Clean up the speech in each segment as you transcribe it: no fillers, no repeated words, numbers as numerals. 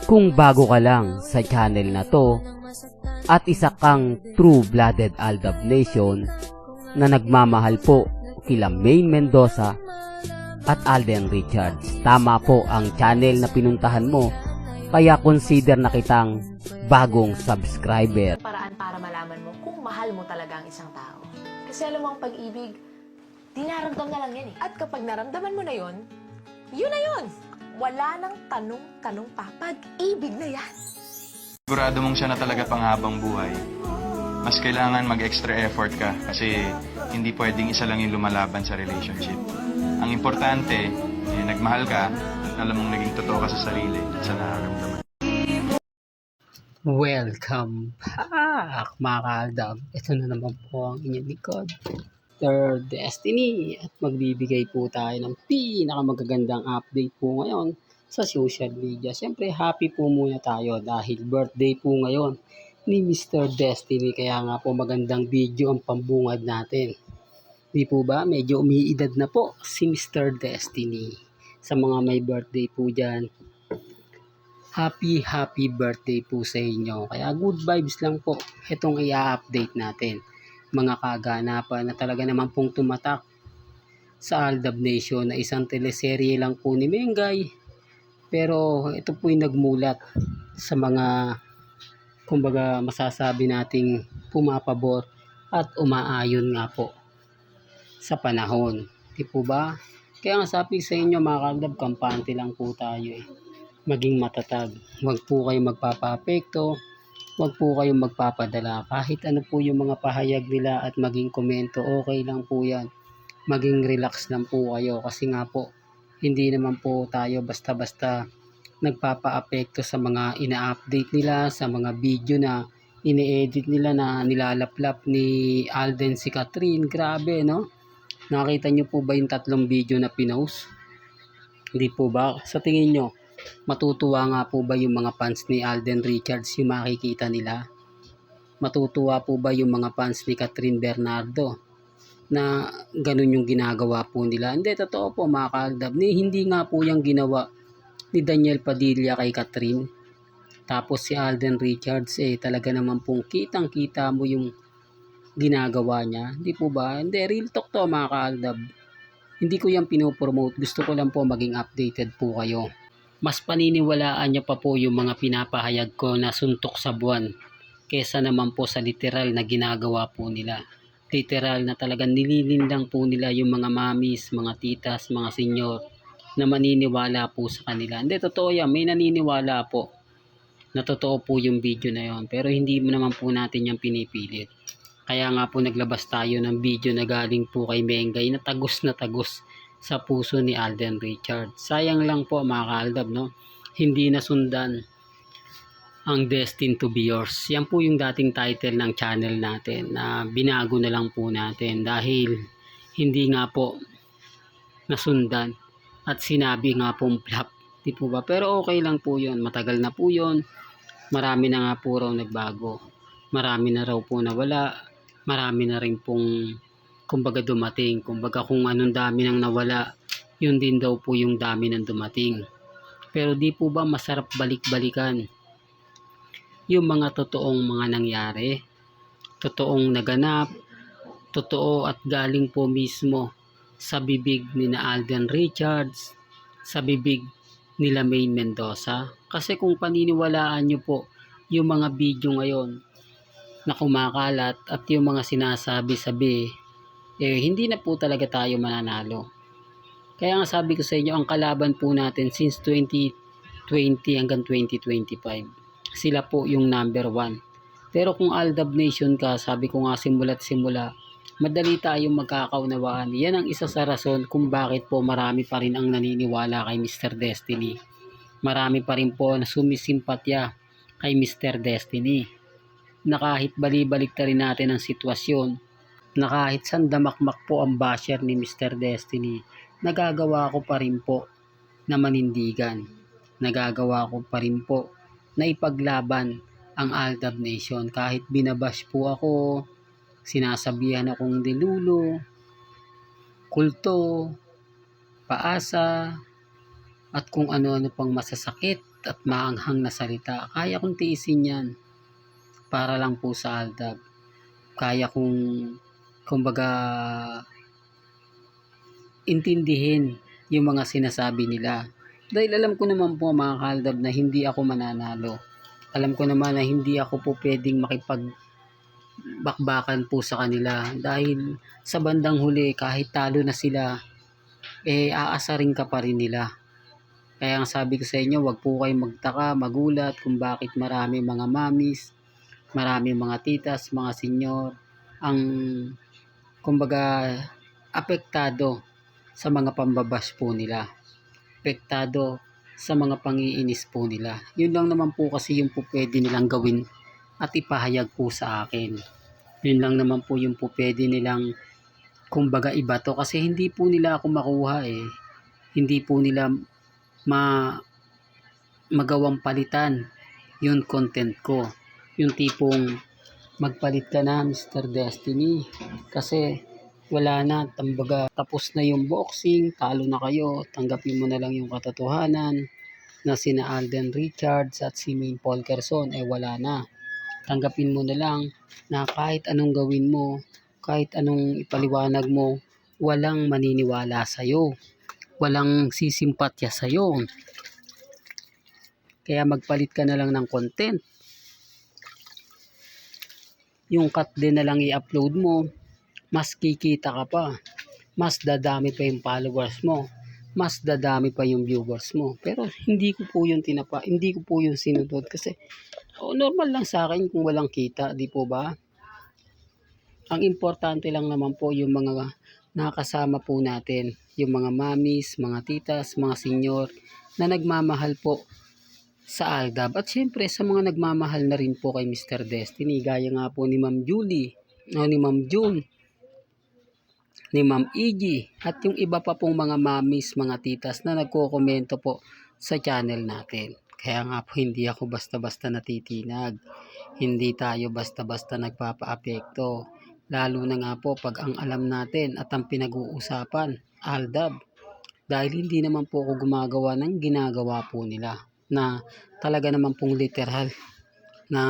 Kung bago ka lang sa channel na to at isa kang true-blooded Aldab Nation na nagmamahal po kila Maine Mendoza at Alden Richards, tama po ang channel na pinuntahan mo, kaya consider na kitang bagong subscriber. Paraan para malaman mo kung mahal mo talaga ang isang tao. Kasi alam mo ang pag-ibig, dinaramdam na lang yan eh. At kapag naramdaman mo na yon, yun na yun. Wala nang tanong-tanong pa. Pag-ibig na yan. Sigurado mong siya na talaga panghabang buhay. Mas kailangan mag-extra effort ka kasi hindi pwedeng isa lang yung lumalaban sa relationship. Ang importante, nagmahal ka at alam mong naging totoo ka sa sarili at sa nararamdaman. Welcome back mga kaaldab. Ito na naman po ang inyong likod, Mr. Destiny, at magbibigay po tayo ng pinakamagagandang update po ngayon sa social media. Siyempre happy po muna tayo dahil birthday po ngayon ni Mr. Destiny, kaya nga po magandang video ang pambungad natin. Di po ba? Medyo umiidad na po si Mr. Destiny. Sa mga may birthday po dyan, happy birthday po sa inyo. Kaya good vibes lang po itong i-update natin. Mga kaganapan na talaga naman pong tumatak sa Aldab Nation na isang teleserye lang po ni Mengay. Pero ito po yung nagmulat sa mga, kumbaga masasabi nating pumapabor at umaayon nga po sa panahon. Di po ba? Kaya nga sabi sa inyo mga kaaldab, kampante lang po tayo eh. Maging matatag. Huwag po kayong magpapa-apekto. Huwag po kayong magpapadala. Kahit ano po yung mga pahayag nila at maging komento, okay lang po yan. Maging relax lang po kayo. Kasi nga po, hindi naman po tayo basta-basta nagpapa-apekto sa mga ina-update nila, sa mga video na ini-edit nila na nilalaplap ni Alden si Catherine. Grabe, no? Nakita nyo po ba yung 3 video na pinost? Hindi po ba? Sa tingin nyo, matutuwa nga po ba yung mga fans ni Alden Richards yung makikita nila? Matutuwa po ba yung mga fans ni Catherine Bernardo na ganun yung ginagawa po nila? Hindi, totoo po mga kaaldab. Hindi nga po yung ginawa ni Daniel Padilla kay Catherine. Tapos si Alden Richards talaga naman pong kitang-kita mo yung ginagawa niya. Hindi po ba? Hindi, real talk to mga kaaldab. Hindi ko yan pinopromote. Gusto ko lang po maging updated po kayo. Mas paniniwalaan niya pa po yung mga pinapahayag ko na suntok sa buwan kesa naman po sa literal na ginagawa po nila. Literal na talagang nililindang po nila yung mga mamis, mga titas, mga senyor na maniniwala po sa kanila. Hindi, totoo yan. May naniniwala po na totoo po yung video na yon. Pero hindi naman po natin yan pinipilit. Kaya nga po naglabas tayo ng video na galing po kay Mengay na tagos sa puso ni Alden Richards. Sayang lang po mga kaaldab, no? Hindi nasundan ang Destined to be Yours. Yan po yung dating title ng channel natin na binago na lang po natin dahil hindi nga po nasundan at sinabi nga pong flop. Di po ba? Pero okay lang po yun. Matagal na po yun. Marami na nga po raw nagbago. Marami na raw po nawala. Marami na rin pong kumbaga dumating. Kumbaga kung anong dami nang nawala, yun din daw po yung dami nang dumating. Pero di po ba masarap balik-balikan yung mga totoong mga nangyari, totoong naganap, totoo at galing po mismo sa bibig ni na Alden Richards, sa bibig nila Maine Mendoza. Kasi kung paniniwalaan nyo po yung mga video ngayon na kumakalat at yung mga sinasabi-sabi, hindi na po talaga tayo mananalo. Kaya nga sabi ko sa inyo, ang kalaban po natin since 2020 hanggang 2025, sila po yung number 1. Pero kung Aldab Nation ka, sabi ko nga simula't simula, madali tayong magkakaunawaan. Yan ang isa sa rason kung bakit po marami pa rin ang naniniwala kay Mr. Destiny. Marami pa rin po na sumisimpatya kay Mr. Destiny. Na kahit bali-balik ta rin natin ang sitwasyon, na kahit sandamakmak po ang basher ni Mr. Destiny, nagagawa ko pa rin po na manindigan. Nagagawa ko pa rin po na ipaglaban ang Aldab Nation. Kahit binabash po ako, sinasabihan akong dilulo, kulto, paasa, at kung ano-ano pang masasakit at maanghang na salita. Kaya kong tiisin yan para lang po sa Aldab. Kaya kong, kumbaga, intindihin yung mga sinasabi nila. Dahil alam ko naman po mga kaaldab na hindi ako mananalo. Alam ko naman na hindi ako po pwedeng makipagbakbakan po sa kanila. Dahil sa bandang huli kahit talo na sila, aasarin ka pa rin nila. Kaya ang sabi ko sa inyo, wag po kayong magtaka, magulat kung bakit marami mga mamis, marami mga titas, mga senyor, ang kumbaga apektado sa mga pambabash po nila. Apektado sa mga pangiinis po nila. Yun lang naman po kasi yung po pwede nilang gawin at ipahayag po sa akin. Yun lang naman po yung po pwede nilang kumbaga ibato kasi hindi po nila ako makuha eh. Hindi po nila magawang palitan yung content ko. Yung tipong magpalit ka na Mr. Destiny kasi wala na, tambaga tapos na yung boxing, talo na kayo, tanggapin mo na lang yung katotohanan na sina Alden Richards at si Maine Polkerson wala na. Tanggapin mo na lang na kahit anong gawin mo, kahit anong ipaliwanag mo, walang maniniwala sa'yo, walang sisimpatya sa'yo. Kaya magpalit ka na lang ng content. Yung cut din na lang i-upload mo, mas kikita ka pa, mas dadami pa yung followers mo, mas dadami pa yung viewers mo. Pero hindi ko po yung hindi ko po yung sinunod kasi normal lang sa akin kung walang kita, di po ba? Ang importante lang naman po yung mga nakasama po natin, yung mga mamis, mga titas, mga senyor na nagmamahal po sa Aldab. At syempre sa mga nagmamahal na rin po kay Mr. Destiny, gaya nga po ni Ma'am Julie, ni Ma'am June, ni Ma'am Iggy, at yung iba pa pong mga mamis, mga titas na nagko-komento po sa channel natin. Kaya nga po hindi ako basta-basta natitinag. Hindi tayo basta-basta nagpapa-apekto. Lalo na nga po pag ang alam natin at ang pinag-uusapan, Aldab. Dahil hindi naman po ako gumagawa ng ginagawa po nila na talaga naman pong literal na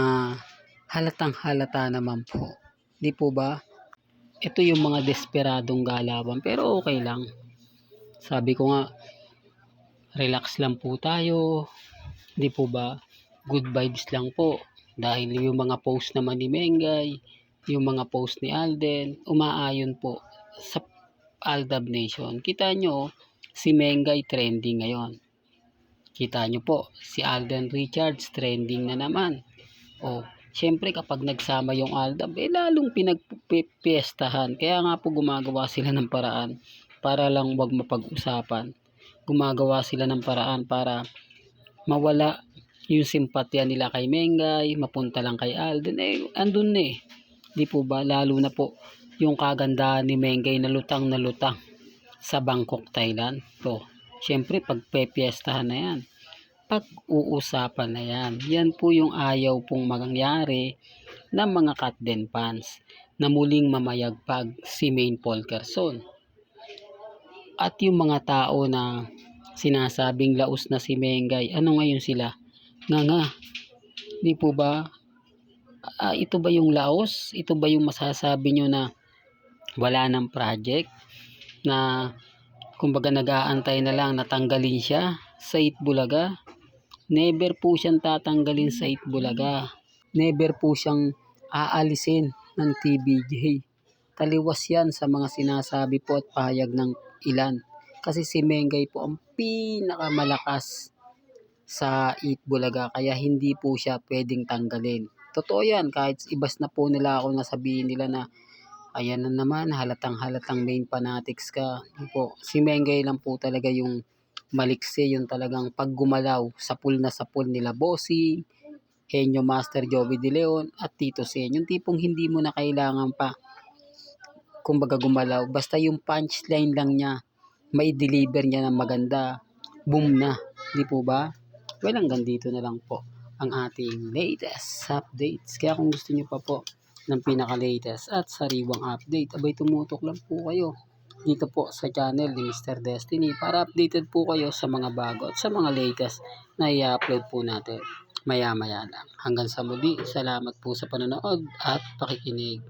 halatang halata naman po. Di po ba? Ito yung mga desperadong galawan pero okay lang. Sabi ko nga, relax lang po tayo. Di po ba? Good vibes lang po. Dahil yung mga post naman ni Mengay, yung mga post ni Alden, umaayon po sa Aldab Nation. Kita nyo, si Mengay trending ngayon. Kita nyo po, si Alden Richards trending na naman. Siyempre kapag nagsama yung Aldab, lalong pinagpiestahan. Kaya nga po gumagawa sila ng paraan para lang wag mapag-usapan. Gumagawa sila ng paraan para mawala yung simpatya nila kay Mengay, mapunta lang kay Alden. Andun na eh. Di po ba? Lalo na po yung kagandahan ni Mengay na lutang sa Bangkok, Thailand. Siyempre pagpepiestahan na yan. Pag-uusapan na yan. Yan po yung ayaw pong mangyari ng mga Katden fans na muling mamayagpag si Maine Polkerson. At yung mga tao na sinasabing laos na si Mengay, ano ngayon sila? Nga. Di po ba? Ito ba yung laos? Ito ba yung masasabi nyo na wala ng project? Na kumbaga nag-aantay na lang natanggalin siya sa Itbulaga? Never po siyang tatanggalin sa Itbulaga. Never po siyang aalisin ng TVJ. Taliwas yan sa mga sinasabi po at pahayag ng ilan. Kasi si Mengay po ang pinakamalakas sa Itbulaga kaya hindi po siya pwedeng tanggalin. Totoo yan, kahit ibas na po nila ako nasabihin nila na ayan na naman, halatang Maine fanatics ka. Si Mengay lang po talaga yung maliksi, yung talagang paggumalaw sa pool nila Bossing, Henyo Master Joey De Leon at Tito Sen. Yung tipong hindi mo na kailangan pa kumbaga gumalaw. Basta yung punchline lang niya, may deliver niya ng maganda, boom na. Di po ba? Well, hanggang dito na lang po ang ating latest updates. Kaya kung gusto niyo pa po ng pinaka-latest at sariwang update, abay tumutok lang po kayo dito po sa channel ni Mr. Destiny para updated po kayo sa mga bago at sa mga latest na i-upload po natin maya-maya lang. Hanggang sa muli, salamat po sa panonood at pakikinig.